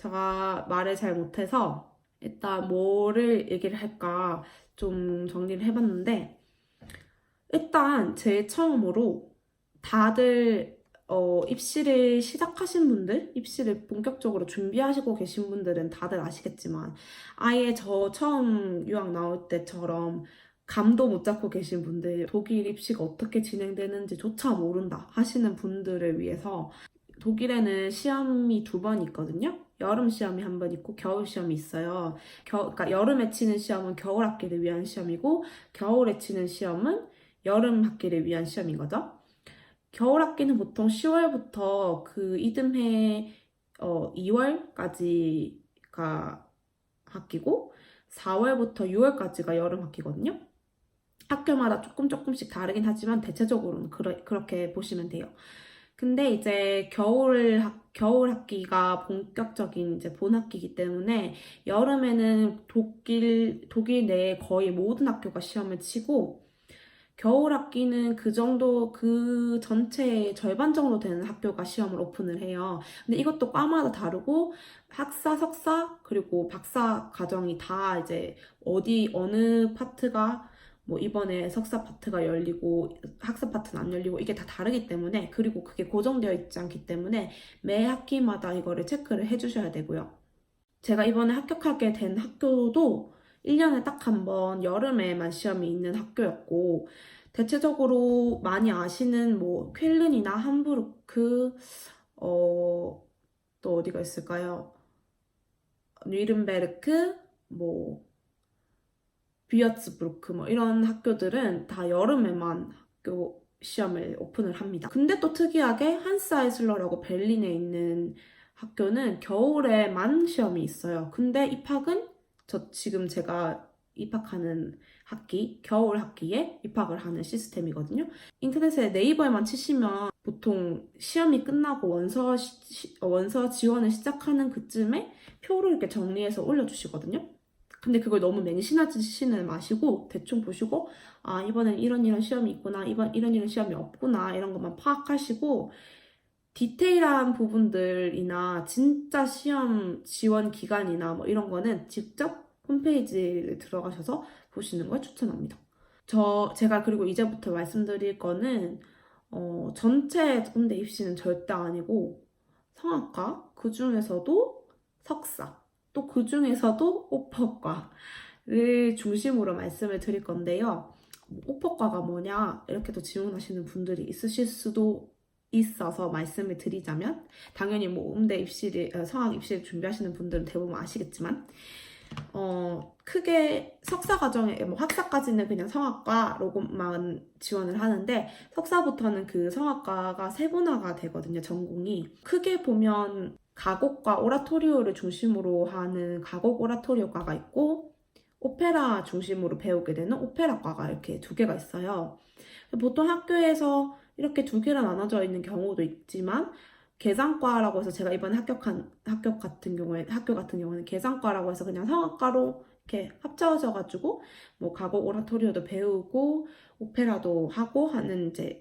제가 말을 잘 못해서 일단 뭐를 얘기를 할까 좀 정리를 해봤는데, 일단 제일 처음으로 다들 입시를 시작하신 분들, 입시를 본격적으로 준비하시고 계신 분들은 다들 아시겠지만, 아예 저 처음 유학 나올 때처럼 감도 못 잡고 계신 분들, 독일 입시가 어떻게 진행되는지조차 모른다 하시는 분들을 위해서, 독일에는 시험이 두 번 있거든요. 여름 시험이 한 번 있고 겨울 시험이 있어요. 그러니까 여름에 치는 시험은 겨울 학기를 위한 시험이고, 겨울에 치는 시험은 여름 학기를 위한 시험인 거죠. 겨울 학기는 보통 10월부터 그 이듬해 2월까지가 학기고, 4월부터 6월까지가 여름 학기거든요. 학교마다 조금씩 다르긴 하지만 대체적으로는 그렇게 보시면 돼요. 근데 이제 겨울 학기가 본격적인 이제 본학기이기 때문에 여름에는 독일 내에 거의 모든 학교가 시험을 치고, 겨울 학기는 그 전체의 절반 정도 되는 학교가 시험을 오픈을 해요. 근데 이것도 과마다 다르고, 학사, 석사, 그리고 박사 과정이 다 이제 어느 파트가 뭐 이번에 석사 파트가 열리고 학사 파트는 안 열리고 이게 다 다르기 때문에, 그리고 그게 고정되어 있지 않기 때문에 매 학기마다 이거를 체크를 해주셔야 되고요. 제가 이번에 합격하게 된 학교도 1년에 딱 한 번 여름에만 시험이 있는 학교였고, 대체적으로 많이 아시는 뭐 쾰른이나 함부르크, 또 어디가 있을까요? 뉘른베르크, 뭐 비어츠부르크 뭐 이런 학교들은 다 여름에만 학교 시험을 오픈을 합니다. 근데 또 특이하게 한스아이슬러라고 베를린에 있는 학교는 겨울에만 시험이 있어요. 근데 입학은 지금 제가 입학하는 학기, 겨울 학기에 입학을 하는 시스템이거든요. 인터넷에 네이버에만 치시면 보통 시험이 끝나고 원서 지원을 시작하는 그쯤에 표를 이렇게 정리해서 올려주시거든요. 근데 그걸 너무 맹신하지는 마시고 대충 보시고, 아, 이번엔 이런 시험이 있구나, 이런 시험이 없구나, 이런 것만 파악하시고, 디테일한 부분들이나 진짜 시험 지원 기간이나 뭐 이런 거는 직접 홈페이지를 들어가셔서 보시는 걸 추천합니다. 제가 그리고 이제부터 말씀드릴 거는 전체 군대 입시는 절대 아니고, 성악과, 그 중에서도 석사, 또 그 중에서도 오퍼과를 중심으로 말씀을 드릴 건데요. 오퍼과가 뭐냐 이렇게 또 질문하시는 분들이 있으실 수도 있어서 말씀을 드리자면, 당연히 뭐 성악 입시를 준비하시는 분들은 대부분 아시겠지만, 크게 석사 과정에, 뭐 학사까지는 그냥 성악과로만 지원을 하는데, 석사부터는 그 성악과가 세분화가 되거든요, 전공이. 크게 보면 가곡과 오라토리오를 중심으로 하는 가곡 오라토리오과가 있고, 오페라 중심으로 배우게 되는 오페라과가 이렇게 두 개가 있어요. 보통 학교에서 이렇게 두 개로 나눠져 있는 경우도 있지만, 계산과라고 해서, 제가 이번에 학교 같은 경우는 계산과라고 해서 그냥 성악과로 이렇게 합쳐져가지고 뭐 가곡 오라토리오도 배우고 오페라도 하고 하는, 이제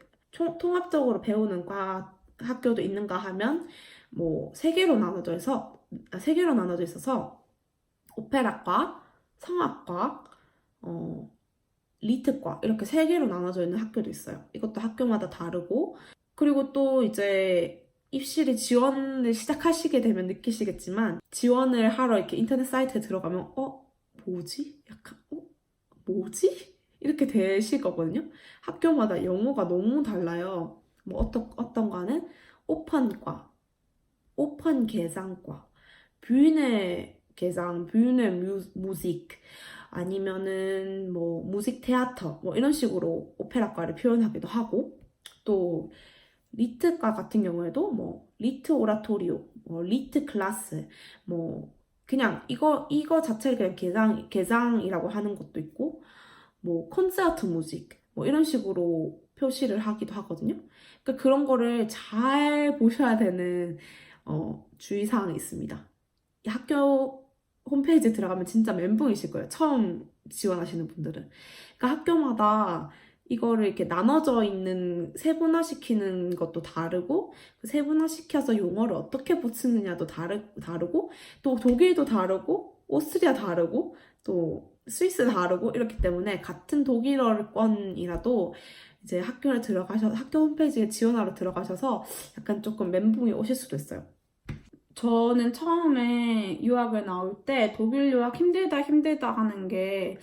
통합적으로 배우는 학교도 있는가 하면, 뭐 세 개로 나눠져 있어서 오페라과, 성악과, 어, 리트과, 이렇게 세 개로 나눠져 있는 학교도 있어요. 이것도 학교마다 다르고, 그리고 또 이제 입시를 지원을 시작하시게 되면 느끼시겠지만, 지원을 하러 이렇게 인터넷 사이트에 들어가면 뭐지? 약간 뭐지? 이렇게 되실 거거든요. 학교마다 영어가 너무 달라요. 뭐 어떤 과는 오펀과, 오펀 계산과, 뷰네 계산, 뷰네 무직, 아니면은 뭐 무직 테아터, 뭐 이런 식으로 오페라과를 표현하기도 하고, 또 리트과 같은 경우에도 뭐 리트 오라토리오, 뭐 리트 클래스, 뭐 그냥 이거 자체를 그냥 개장이라고 하는 것도 있고, 뭐 콘서트 뮤직, 뭐 이런 식으로 표시를 하기도 하거든요. 그러니까 그런 거를 잘 보셔야 되는 주의사항이 있습니다. 이 학교 홈페이지에 들어가면 진짜 멘붕이실 거예요, 처음 지원하시는 분들은. 그러니까 학교마다 이거를 이렇게 나눠져 있는 세분화시키는 것도 다르고 세분화시켜서 용어를 어떻게 붙이느냐도 다르고 또 독일도 다르고 오스트리아 다르고 또 스위스 다르고 이렇기 때문에 같은 독일어권이라도 이제 학교 홈페이지에 지원하러 들어가셔서 약간 조금 멘붕이 오실 수도 있어요. 저는 처음에 유학을 나올 때 독일 유학 힘들다 하는 게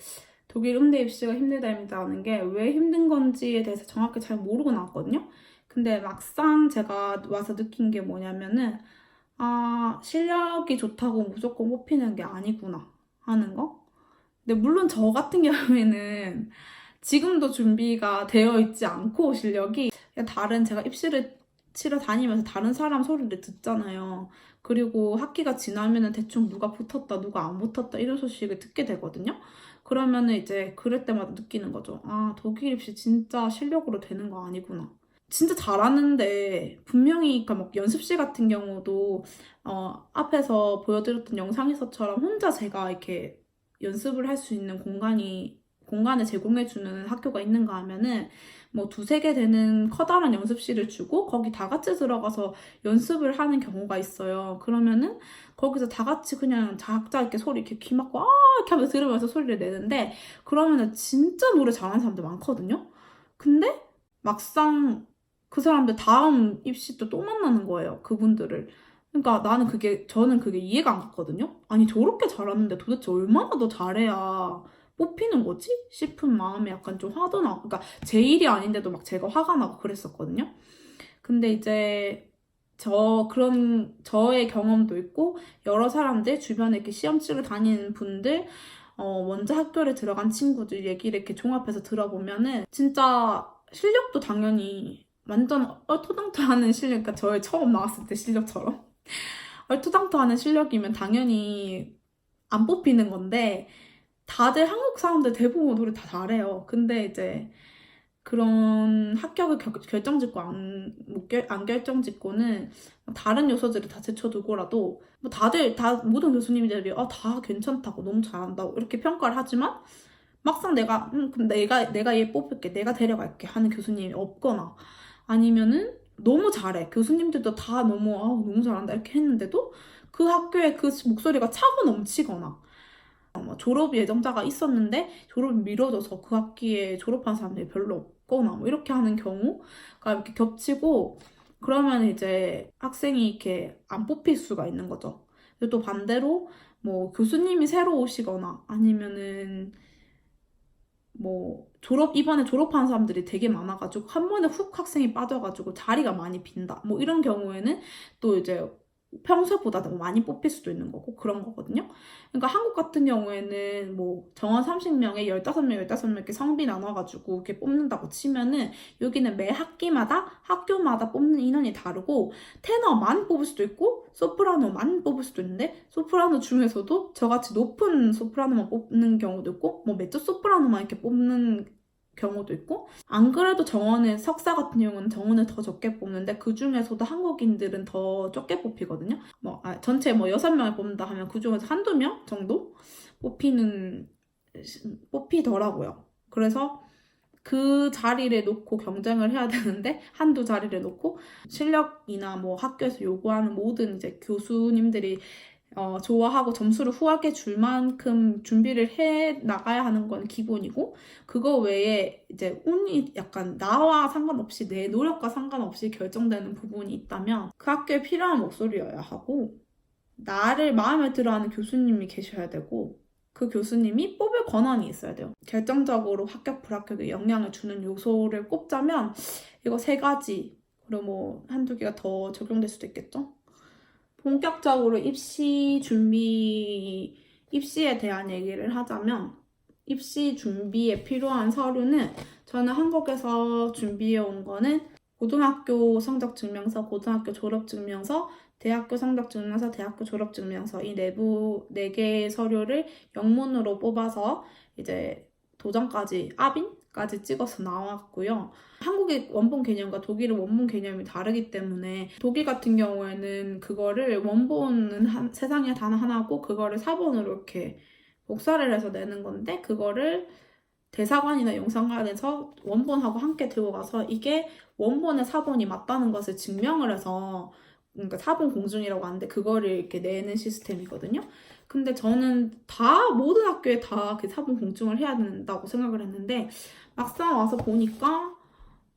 독일 음대 입시가 힘들다 하는 게 왜 힘든 건지에 대해서 정확히 잘 모르고 나왔거든요. 근데 막상 제가 와서 느낀 게 뭐냐면은 실력이 좋다고 무조건 뽑히는 게 아니구나 하는 거. 근데 물론 저 같은 경우에는 지금도 준비가 되어 있지 않고 실력이 다른 제가 입시를 치러 다니면서 다른 사람 소리를 듣잖아요. 그리고 학기가 지나면은 대충 누가 붙었다, 누가 안 붙었다 이런 소식을 듣게 되거든요. 그러면은 이제 그럴 때마다 느끼는 거죠. 독일 입시 진짜 실력으로 되는 거 아니구나. 진짜 잘하는데 분명히 그러니까 막 연습실 같은 경우도 앞에서 보여드렸던 영상에서처럼 혼자 제가 이렇게 연습을 할 수 있는 공간을 제공해주는 학교가 있는가 하면은 뭐 두세 개 되는 커다란 연습실을 주고 거기 다 같이 들어가서 연습을 하는 경우가 있어요. 그러면은 거기서 다 같이 그냥 각자 이렇게 소리 이렇게 귀 막고 이렇게 하면서 들으면서 소리를 내는데 그러면은 진짜 노래 잘하는 사람들 많거든요. 근데 막상 그 사람들 다음 입시 때 또 만나는 거예요. 그분들을. 그러니까 저는 그게 이해가 안 갔거든요. 아니, 저렇게 잘하는데 도대체 얼마나 더 잘해야 뽑히는 거지? 싶은 마음에 약간 좀 화도 나고. 그러니까 제 일이 아닌데도 막 제가 화가 나고 그랬었거든요. 근데 이제 저의 경험도 있고, 여러 사람들, 주변에 이렇게 시험 치러 다니는 분들, 먼저 학교를 들어간 친구들 얘기를 이렇게 종합해서 들어보면은, 진짜 실력도 당연히 완전 얼토당토하는 실력, 그러니까 저의 처음 나왔을 때 실력처럼. 얼토당토하는 실력이면 당연히 안 뽑히는 건데, 다들 한국 사람들 대부분 노래 다 잘해요. 근데 이제 그런 합격을 결정짓고 안 결정짓고는 다른 요소들을 다 제쳐두고라도 뭐 모든 교수님들이 다 괜찮다고 너무 잘한다고 이렇게 평가를 하지만 막상 그럼 내가 얘 뽑을게, 내가 데려갈게 하는 교수님이 없거나 아니면은 너무 잘해, 교수님들도 다 너무 잘한다 이렇게 했는데도 그 학교에 그 목소리가 차고 넘치거나 졸업 예정자가 있었는데 졸업이 미뤄져서 그 학기에 졸업한 사람들이 별로 없거나 뭐 이렇게 하는 경우가 이렇게 겹치고 그러면 이제 학생이 이렇게 안 뽑힐 수가 있는 거죠. 그리고 또 반대로 뭐 교수님이 새로 오시거나 아니면은 뭐 이번에 졸업한 사람들이 되게 많아가지고 한 번에 훅 학생이 빠져가지고 자리가 많이 빈다. 뭐 이런 경우에는 또 이제 평소보다 더 많이 뽑힐 수도 있는 거고 그런 거거든요. 그러니까 한국 같은 경우에는 뭐 정원 30명에 15명 이렇게 성비 나눠가지고 이렇게 뽑는다고 치면은 여기는 매 학교마다 뽑는 인원이 다르고 테너만 뽑을 수도 있고 소프라노만 뽑을 수도 있는데 소프라노 중에서도 저같이 높은 소프라노만 뽑는 경우도 있고 뭐 메조 소프라노만 이렇게 뽑는 경우도 있고 안 그래도 석사 같은 경우는 정원을 더 적게 뽑는데 그 중에서도 한국인들은 더 적게 뽑히거든요. 전체 6명을 뽑는다 하면 그 중에서 한두 명 정도 뽑히더라고요. 그래서 그 자리를 놓고 경쟁을 해야 되는데 한두 자리를 놓고 실력이나 뭐 학교에서 요구하는 모든 이제 교수님들이 좋아하고 점수를 후하게 줄 만큼 준비를 해 나가야 하는 건 기본이고 그거 외에 이제 운이 약간 나와 상관없이 내 노력과 상관없이 결정되는 부분이 있다면 그 학교에 필요한 목소리여야 하고 나를 마음에 들어하는 교수님이 계셔야 되고 그 교수님이 뽑을 권한이 있어야 돼요. 결정적으로 합격 불합격에 영향을 주는 요소를 꼽자면 이거 3가지 그리고 뭐 한두 개가 더 적용될 수도 있겠죠. 본격적으로 입시에 대한 얘기를 하자면 입시 준비에 필요한 서류는 저는 한국에서 준비해 온 거는 고등학교 성적 증명서, 고등학교 졸업 증명서, 대학교 성적 증명서, 대학교 졸업 증명서 이 4개의 서류를 영문으로 뽑아서 이제 도전까지 아빈까지 찍어서 나왔고요. 한국의 원본 개념과 독일의 원본 개념이 다르기 때문에 독일 같은 경우에는 그거를 원본은 세상에 단 하나고 그거를 사본으로 이렇게 복사를 해서 내는 건데 그거를 대사관이나 영상관에서 원본하고 함께 들고 가서 이게 원본의 사본이 맞다는 것을 증명을 해서, 그러니까 사본 공증이라고 하는데 그거를 이렇게 내는 시스템이거든요. 근데 저는 모든 학교에 다 그 사본 공증을 해야 된다고 생각을 했는데 막상 와서 보니까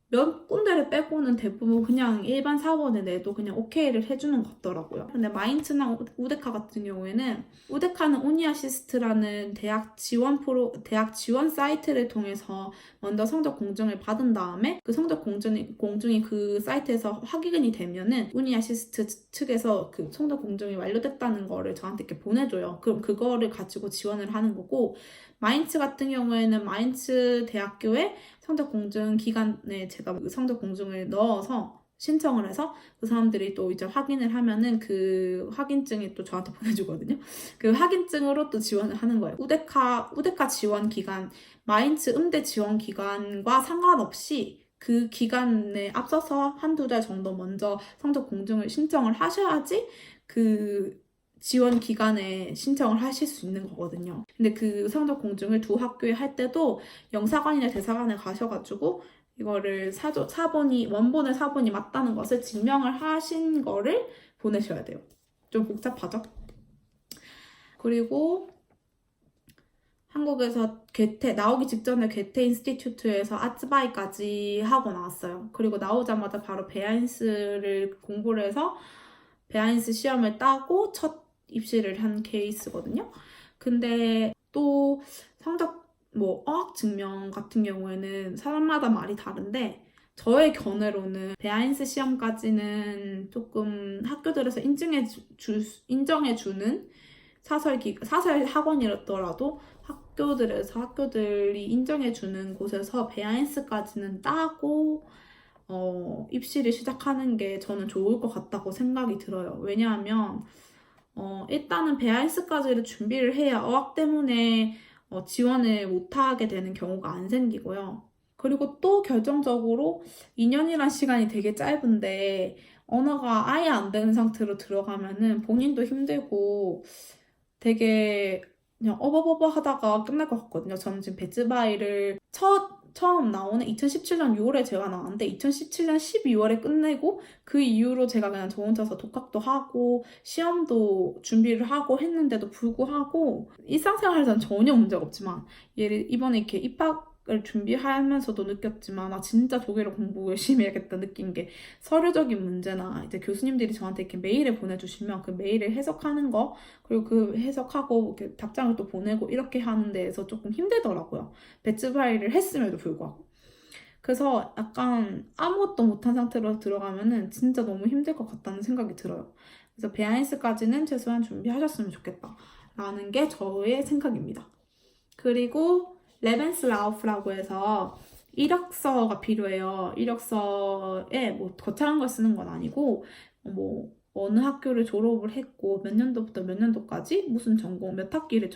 몇 군데를 빼고는 대부분 그냥 일반 사원에 내도 그냥 오케이를 해주는 것 같더라고요. 근데 마인츠나 우데카 같은 경우에는, 우데카는 오니아시스트라는 대학 지원 사이트를 통해서 먼저 성적 공증을 받은 다음에 그 성적 공증이 그 사이트에서 확인이 되면은 오니아시스트 측에서 그 성적 공증이 완료됐다는 거를 저한테 이렇게 보내줘요. 그럼 그거를 가지고 지원을 하는 거고, 마인츠 같은 경우에는 마인츠 대학교에 성적 공증 기간에 제가 성적 공증을 넣어서 신청을 해서 그 사람들이 또 이제 확인을 하면은 그 확인증이 또 저한테 보내주거든요. 그 확인증으로 또 지원을 하는 거예요. 우데카 지원 기간, 마인츠 음대 지원 기간과 상관없이 그 기간에 앞서서 한두 달 정도 먼저 성적 공증을 신청을 하셔야지 그 지원 기간에 신청을 하실 수 있는 거거든요. 근데 그 성적 공증을 두 학교에 할 때도 영사관이나 대사관에 가셔가지고 이거를 원본의 사본이 맞다는 것을 증명을 하신 거를 보내셔야 돼요. 좀 복잡하죠? 그리고 한국에서 나오기 직전에 괴테 인스티튜트에서 아츠바이까지 하고 나왔어요. 그리고 나오자마자 바로 베아인스를 공부를 해서 베아인스 시험을 따고 첫 입시를 한 케이스거든요. 근데 또 성적 어학 증명 같은 경우에는 사람마다 말이 다른데 저의 견해로는 베아인스 시험까지는 조금 학교들에서 인정해주는 사설 학원이었더라도 학교들이 인정해주는 곳에서 베아인스까지는 따고 입시를 시작하는 게 저는 좋을 것 같다고 생각이 들어요. 왜냐하면 일단은 베아인스까지를 준비를 해야 어학 때문에 지원을 못하게 되는 경우가 안 생기고요. 그리고 또 결정적으로 2년이란 시간이 되게 짧은데 언어가 아예 안 되는 상태로 들어가면은 본인도 힘들고 되게 그냥 어버버버 하다가 끝날 것 같거든요. 저는 지금 베츠바이를 처음 나오는 2017년 6월에 제가 나왔는데 2017년 12월에 끝내고 그 이후로 제가 그냥 저 혼자서 독학도 하고 시험도 준비를 하고 했는데도 불구하고 일상생활에서는 전혀 문제가 없지만 이번에 이렇게 입학을 준비하면서도 느꼈지만 나 진짜 독일어 공부 열심히 해야겠다 느낀 게 서류적인 문제나 이제 교수님들이 저한테 이렇게 메일을 보내주시면 그 메일을 해석하는 거 그리고 그 해석하고 이렇게 답장을 또 보내고 이렇게 하는 데에서 조금 힘들더라고요. 배츠바이를 했음에도 불구하고. 그래서 약간 아무것도 못한 상태로 들어가면은 진짜 너무 힘들 것 같다는 생각이 들어요. 그래서 베아인스까지는 최소한 준비하셨으면 좋겠다 라는 게 저의 생각입니다. 그리고 레벤슬라우프라고 해서 이력서가 필요해요. 이력서에 뭐 거창한 걸 쓰는 건 아니고 어느 학교를 졸업을 했고 몇 년도부터 몇 년도까지 무슨 전공 몇 학기를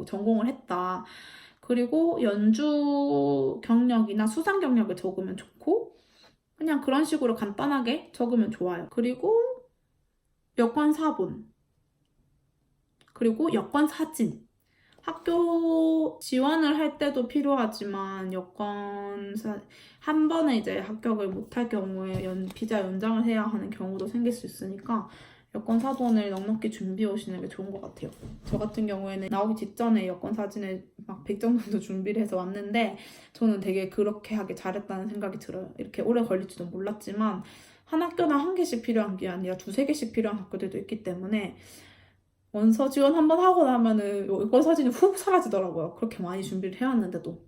전공을 했다. 그리고 연주 경력이나 수상 경력을 적으면 좋고 그냥 그런 식으로 간단하게 적으면 좋아요. 그리고 여권 사본 그리고 여권 사진 학교 지원을 할 때도 필요하지만 한 번에 이제 합격을 못할 경우에 비자 연장을 해야 하는 경우도 생길 수 있으니까 여권 사본을 넉넉히 준비해 오시는 게 좋은 것 같아요. 저 같은 경우에는 나오기 직전에 여권 사진을 막 100장 정도 준비를 해서 왔는데 저는 되게 그렇게 하길 잘했다는 생각이 들어요. 이렇게 오래 걸릴지도 몰랐지만 한 학교당 한 개씩 필요한 게 아니라 두세 개씩 필요한 학교들도 있기 때문에 원서 지원 한번 하고 나면은 여권 사진이 훅 사라지더라고요. 그렇게 많이 준비를 해왔는데도.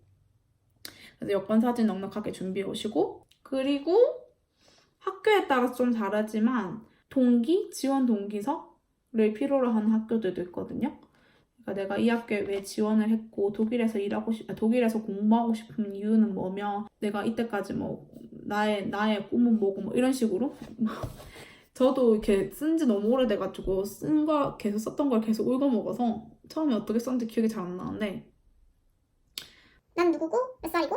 그래서 여권 사진 넉넉하게 준비해 오시고 그리고 학교에 따라서 좀 다르지만 지원 동기서를 필요로 하는 학교들도 있거든요. 그러니까 내가 이 학교에 왜 지원을 했고 독일에서 공부하고 싶은 이유는 뭐며 내가 이때까지 나의 꿈은 뭐고 이런 식으로 저도 이렇게 쓴 지 너무 오래돼가지고 계속 썼던 걸 계속 읽어먹어서 처음에 어떻게 썼는지 기억이 잘 안 나는데 난 누구고 몇 살이고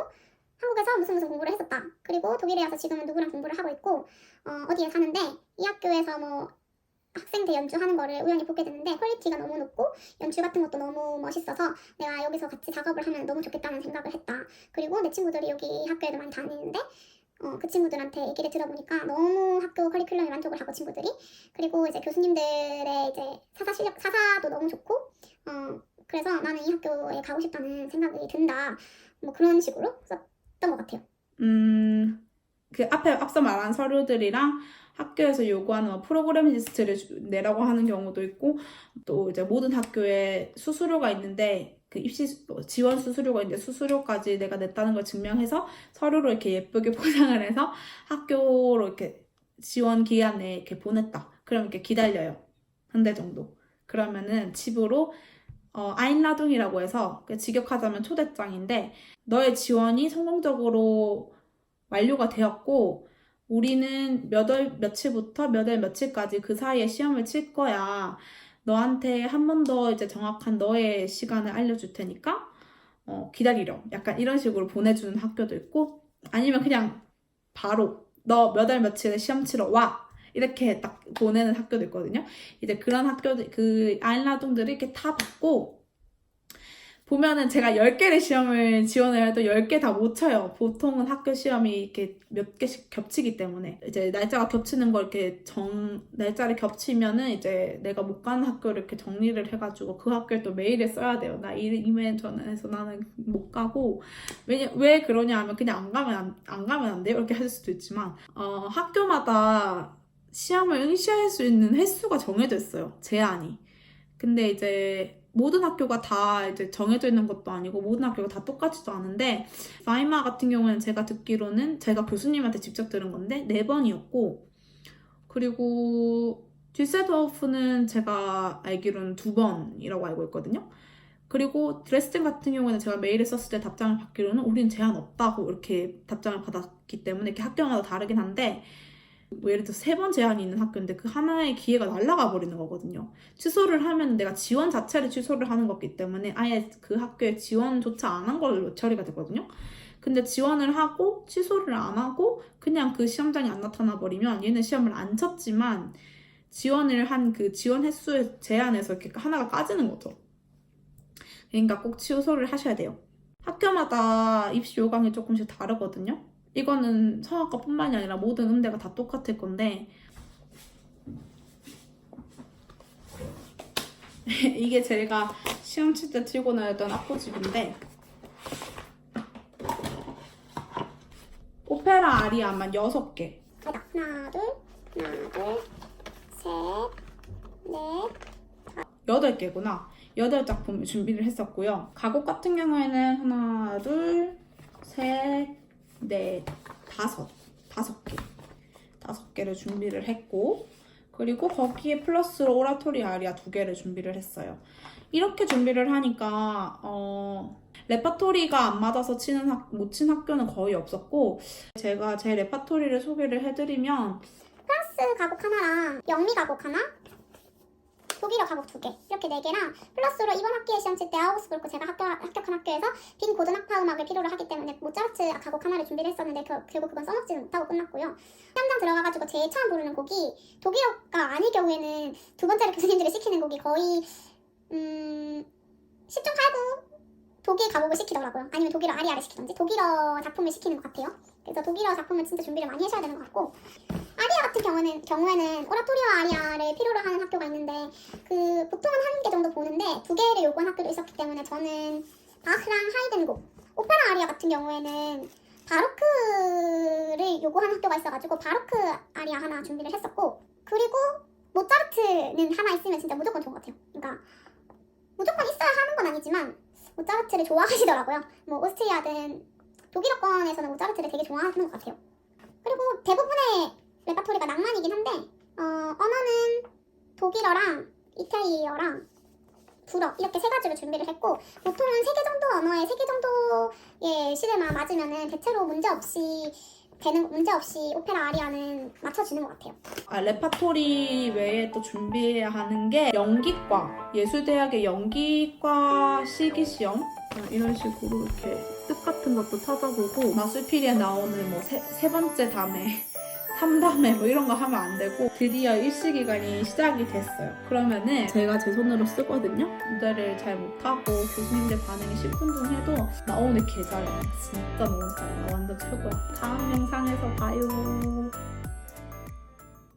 한국에서 무슨 공부를 했었다. 그리고 독일에 와서 지금은 누구랑 공부를 하고 있고 어디에 사는데 이 학교에서 학생들 연주하는 거를 우연히 보게 됐는데 퀄리티가 너무 높고 연출 같은 것도 너무 멋있어서 내가 여기서 같이 작업을 하면 너무 좋겠다는 생각을 했다. 그리고 내 친구들이 여기 학교에도 많이 다니는데 그 친구들한테 얘기를 들어보니까 너무 학교 커리큘럼에 만족을 하고 친구들이, 그리고 이제 교수님들의 이제 사사도 너무 좋고 그래서 나는 이 학교에 가고 싶다는 생각이 든다. 뭐 그런 식으로 썼던 것 같아요. 그 앞서 말한 서류들이랑 학교에서 요구하는 프로그램 리스트를 내라고 하는 경우도 있고, 또 이제 모든 학교에 수수료가 있는데 그 입시 지원 수수료가 있는데 수수료까지 내가 냈다는 걸 증명해서 서류로 이렇게 예쁘게 포장을 해서 학교로 이렇게 지원 기간에 이렇게 보냈다. 그럼 이렇게 기다려요. 한 달 정도. 그러면은 집으로 아인라둥이라고 해서 직역하자면 초대장인데, 너의 지원이 성공적으로 완료가 되었고 우리는 몇 월 며칠부터 몇 월 며칠까지 그 사이에 시험을 칠 거야. 너한테 한 번 더 이제 정확한 너의 시간을 알려줄 테니까 기다리렴. 약간 이런 식으로 보내주는 학교도 있고, 아니면 그냥 바로 너 몇 월 며칠에 시험 치러 와. 이렇게 딱 보내는 학교도 있거든요. 이제 그런 학교들, 그 아인라둥들을 이렇게 다 받고 보면은 제가 10개를 시험을 지원을 해도 10개 다 못 쳐요. 보통은 학교 시험이 이렇게 몇 개씩 겹치기 때문에. 이제 날짜가 겹치는 거 이렇게 날짜를 겹치면은 이제 내가 못 가는 학교를 이렇게 정리를 해가지고 그 학교를 또 메일에 써야 돼요. 나 이메일 전화해서 나는 못 가고. 왜 그러냐 하면 그냥 안 가면 안 돼요? 이렇게 하실 수도 있지만, 학교마다 시험을 응시할 수 있는 횟수가 정해져 있어요. 제한이. 근데 이제 모든 학교가 다 이제 정해져 있는 것도 아니고 모든 학교가 다 똑같지도 않은데, 파이마 같은 경우는 제가 듣기로는 제가 교수님한테 직접 들은 건데 4번이었고, 그리고 듀세도프는 제가 알기로는 2번이라고 알고 있거든요. 그리고 드레스덴 같은 경우는 제가 메일을 썼을 때 답장을 받기로는 우리는 제한 없다고 이렇게 답장을 받았기 때문에 이렇게 학교마다 다르긴 한데, 뭐 예를 들어서 3번 제한이 있는 학교인데 그 하나의 기회가 날아가 버리는 거거든요. 취소를 하면 내가 지원 자체를 취소를 하는 거기 때문에 아예 그 학교에 지원조차 안 한 걸로 처리가 되거든요. 근데 지원을 하고 취소를 안 하고 그냥 그 시험장에 안 나타나 버리면 얘는 시험을 안 쳤지만 지원을 한 그 지원 횟수에 제한해서 이렇게 하나가 까지는 거죠. 그러니까 꼭 취소를 하셔야 돼요. 학교마다 입시 요강이 조금씩 다르거든요. 이거는 성악과뿐만이 아니라 모든 음대가 다 똑같을 건데, 이게 제가 시험 칠 때 들고 다녔던 악보집인데, 오페라 아리아만 6개. 하나, 둘, 셋, 넷, 8개구나. 8작품 준비를 했었고요. 가곡 같은 경우에는 하나, 둘, 셋, 넷, 5개. 5개를 준비를 했고, 그리고 거기에 플러스로 오라토리 아리아 2개를 준비를 했어요. 이렇게 준비를 하니까 레파토리가 안 맞아서 못 친 학교는 거의 없었고, 제가 제 레파토리를 소개를 해드리면 프랑스 가곡 하나랑 영미 가곡 하나, 독일어 가곡 2개, 이렇게 4개랑 플러스로 이번 학기에 시험 칠 때 아우그스부르크 제가 합격한 학교에서 빈 고등학파 음악을 필요로 하기 때문에 모차르트 가곡 하나를 준비를 했었는데 결국 그건 써먹지는 못하고 끝났고요. 시험장 들어가가지고 제일 처음 부르는 곡이 독일어가 아닐 경우에는 두 번째로 교수님들이 시키는 곡이 거의 10.89 독일 가곡을 시키더라고요. 아니면 독일어 아리아를 시키던지 독일어 작품을 시키는 것 같아요. 그래서 독일어 작품은 진짜 준비를 많이 하셔야 되는 것 같고, 아리아 같은 경우에는 오라토리오 아리아를 필요로 하는 학교가 있는데 그 보통은 1개 정도 보는데 2개를 요구한 학교도 있었기 때문에 저는 바흐랑 하이든곡, 오페라 아리아 같은 경우에는 바로크를 요구하는 학교가 있어가지고 바로크 아리아 하나 준비를 했었고, 그리고 모차르트는 하나 있으면 진짜 무조건 좋은 것 같아요. 그러니까 무조건 있어야 하는 건 아니지만 모차르트를 좋아하시더라고요. 뭐 오스트리아든 독일어권에서는 모차르트를 되게 좋아하는 것 같아요. 그리고 대부분의 레파토리가 낭만이긴 한데 언어는 독일어랑 이탈리아어랑 불어 이렇게 3가지로 준비를 했고, 보통은 3개 정도 언어에 3개 정도의 시대만 맞으면은 대체로 문제없이 오페라 아리아는 맞춰주는 것 같아요. 레파토리 외에 또 준비해야 하는 게 연기과, 예술대학의 연기과 실기시험, 이런 식으로 이렇게 뜻 같은 것도 찾아보고, 마술피리에 나오는 뭐 세 번째 담에 3담회 뭐 이런 거 하면 안 되고 드디어 입시 기간이 시작이 됐어요. 그러면은 제가 제 손으로 쓰거든요. 문제를 잘 못하고 교수님들 반응이 시큰둥해도 나 오늘 개 잘해. 진짜 너무 잘해. 나 완전 최고야. 다음 영상에서 봐요.